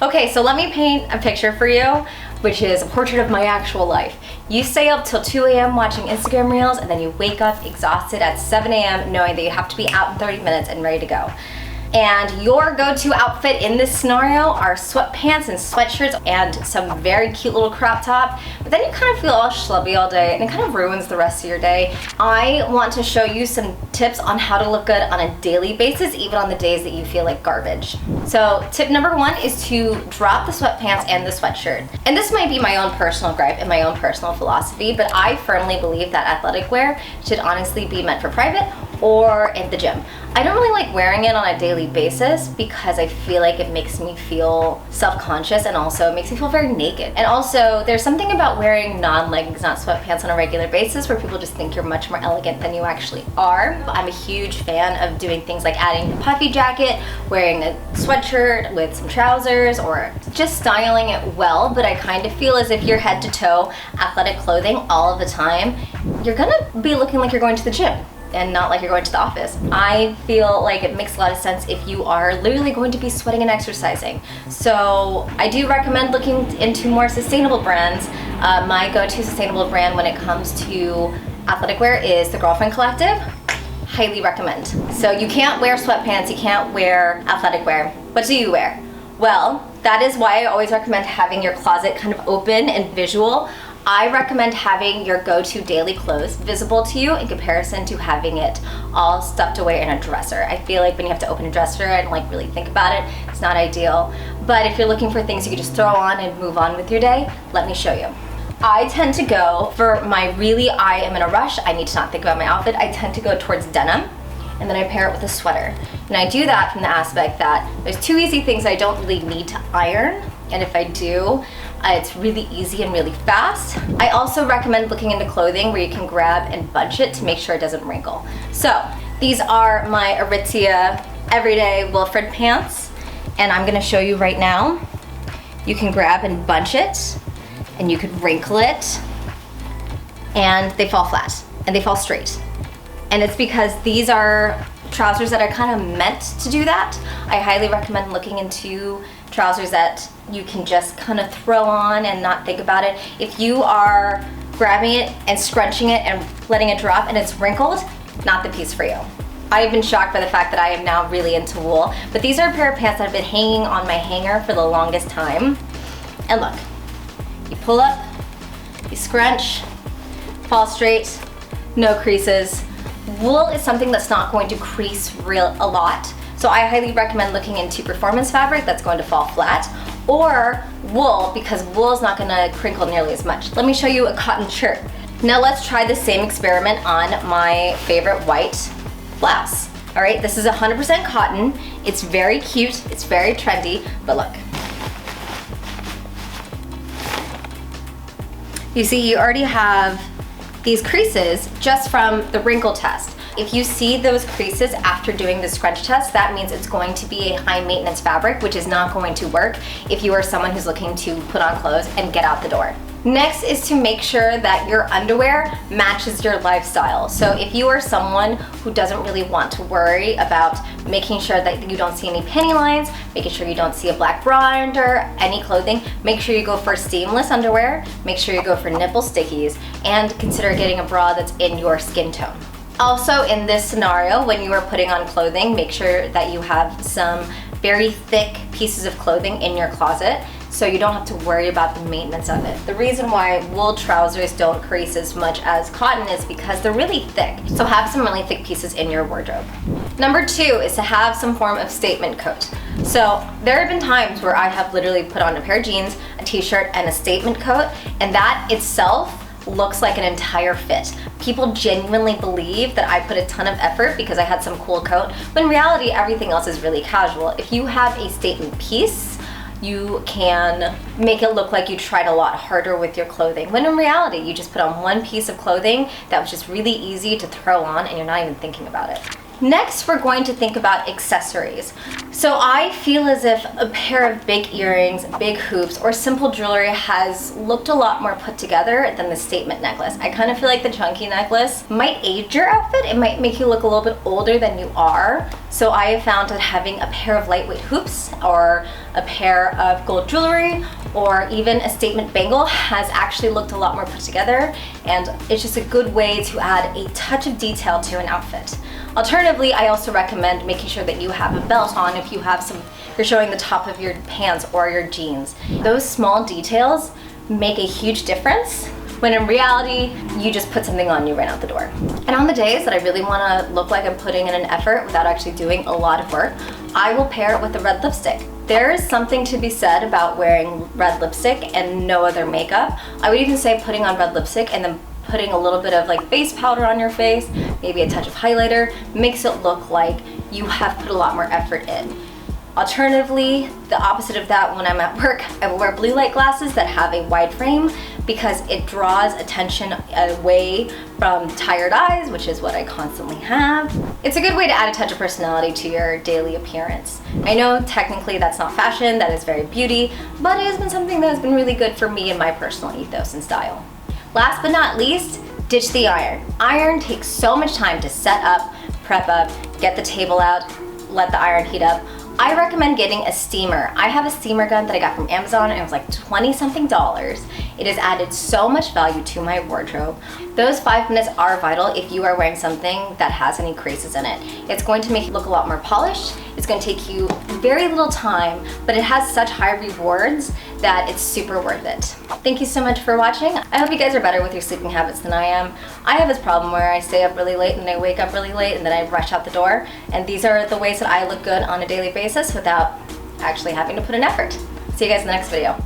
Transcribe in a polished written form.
Okay, so let me paint a picture for you, which is a portrait of my actual life. You stay up till 2 a.m. watching Instagram reels, and then you wake up exhausted at 7 a.m. knowing that you have to be out in 30 minutes and ready to go. And your go-to outfit in this scenario are sweatpants and sweatshirts and some very cute little crop top, but then you kind of feel all schlubby all day and it kind of ruins the rest of your day. I want to show you some tips on how to look good on a daily basis, even on the days that you feel like garbage. So tip number one is to drop the sweatpants and the sweatshirt. And this might be my own personal gripe and my own personal philosophy, but I firmly believe that athletic wear should honestly be meant for private or in the gym. I don't really like wearing it on a daily basis because I feel like it makes me feel self-conscious and also it makes me feel very naked. And also there's something about wearing non-leggings, not sweatpants on a regular basis where people just think you're much more elegant than you actually are. I'm a huge fan of doing things like adding a puffy jacket, wearing a sweatshirt with some trousers, or just styling it well, but I kind of feel as if you're head to toe athletic clothing all of the time, you're gonna be looking like you're going to the gym and not like you're going to the office. I feel like it makes a lot of sense if you are literally going to be sweating and exercising. So I do recommend looking into more sustainable brands. My go-to sustainable brand when it comes to athletic wear is the Girlfriend Collective. Highly recommend. So you can't wear sweatpants, you can't wear athletic wear. What do you wear? Well, that is why I always recommend having your closet kind of open and visual. I recommend having your go-to daily clothes visible to you in comparison to having it all stuffed away in a dresser. I feel like when you have to open a dresser and like really think about it, it's not ideal. But if you're looking for things you can just throw on and move on with your day, let me show you. I tend to go for my really, I am in a rush, I need to not think about my outfit, I tend to go towards denim, and then I pair it with a sweater. And I do that from the aspect that there's two easy things I don't really need to iron, and if I do, it's really easy and really fast. I also recommend looking into clothing where you can grab and bunch it to make sure it doesn't wrinkle. So these are my Aritzia Everyday Wilfred pants, and I'm gonna show you right now. You can grab and bunch it, and you could wrinkle it, and they fall flat, and they fall straight. And it's because these are trousers that are kind of meant to do that. I highly recommend looking into trousers that you can just kind of throw on and not think about it. If you are grabbing it and scrunching it and letting it drop and it's wrinkled, not the piece for you. I've been shocked by the fact that I am now really into wool, but these are a pair of pants that have been hanging on my hanger for the longest time. And look, you pull up, you scrunch, fall straight, no creases. Wool is something that's not going to crease a lot. So I highly recommend looking into performance fabric that's going to fall flat, or wool, because wool is not going to crinkle nearly as much. Let me show you a cotton shirt. Now let's try the same experiment on my favorite white blouse. All right, this is 100% cotton. It's very cute, it's very trendy, but look. You see, you already have these creases just from the wrinkle test. If you see those creases after doing the scrunch test, that means it's going to be a high maintenance fabric, which is not going to work if you are someone who's looking to put on clothes and get out the door. Next is to make sure that your underwear matches your lifestyle. So if you are someone who doesn't really want to worry about making sure that you don't see any panty lines, making sure you don't see a black bra under any clothing, make sure you go for seamless underwear, make sure you go for nipple stickies, and consider getting a bra that's in your skin tone. Also, in this scenario, when you are putting on clothing, make sure that you have some very thick pieces of clothing in your closet so you don't have to worry about the maintenance of it. The reason why wool trousers don't crease as much as cotton is because they're really thick. So have some really thick pieces in your wardrobe. Number two is to have some form of statement coat. So there have been times where I have literally put on a pair of jeans, a t-shirt, and a statement coat, and that itself looks like an entire fit. People genuinely believe that I put a ton of effort because I had some cool coat, when in reality everything else is really casual. If you have a statement piece, you can make it look like you tried a lot harder with your clothing, when in reality you just put on one piece of clothing that was just really easy to throw on and you're not even thinking about it. Next, we're going to think about accessories. So I feel as if a pair of big earrings, big hoops, or simple jewelry has looked a lot more put together than the statement necklace. I kind of feel like the chunky necklace might age your outfit. It might make you look a little bit older than you are. So I have found that having a pair of lightweight hoops or a pair of gold jewelry or even a statement bangle has actually looked a lot more put together, and it's just a good way to add a touch of detail to an outfit. Alternatively, I also recommend making sure that you have a belt on if you're showing the top of your pants or your jeans. Those small details make a huge difference when in reality, you just put something on, you ran out the door. And on the days that I really wanna look like I'm putting in an effort without actually doing a lot of work, I will pair it with a red lipstick. There is something to be said about wearing red lipstick and no other makeup. I would even say putting on red lipstick and then putting a little bit of like face powder on your face, maybe a touch of highlighter, makes it look like you have put a lot more effort in. Alternatively, the opposite of that, when I'm at work, I will wear blue light glasses that have a wide frame because it draws attention away from tired eyes, which is what I constantly have. It's a good way to add a touch of personality to your daily appearance. I know technically that's not fashion, that is very beauty, but it has been something that has been really good for me and my personal ethos and style. Last but not least, ditch the iron. Iron takes so much time to set up, prep up, get the table out, let the iron heat up. I recommend getting a steamer. I have a steamer gun that I got from Amazon and it was like $20-something. It has added so much value to my wardrobe. Those 5 minutes are vital if you are wearing something that has any creases in it. It's going to make you look a lot more polished. It's going to take you very little time, but it has such high rewards that it's super worth it. Thank you so much for watching. I hope you guys are better with your sleeping habits than I am. I have this problem where I stay up really late and I wake up really late and then I rush out the door. And these are the ways that I look good on a daily basis without actually having to put in effort. See you guys in the next video.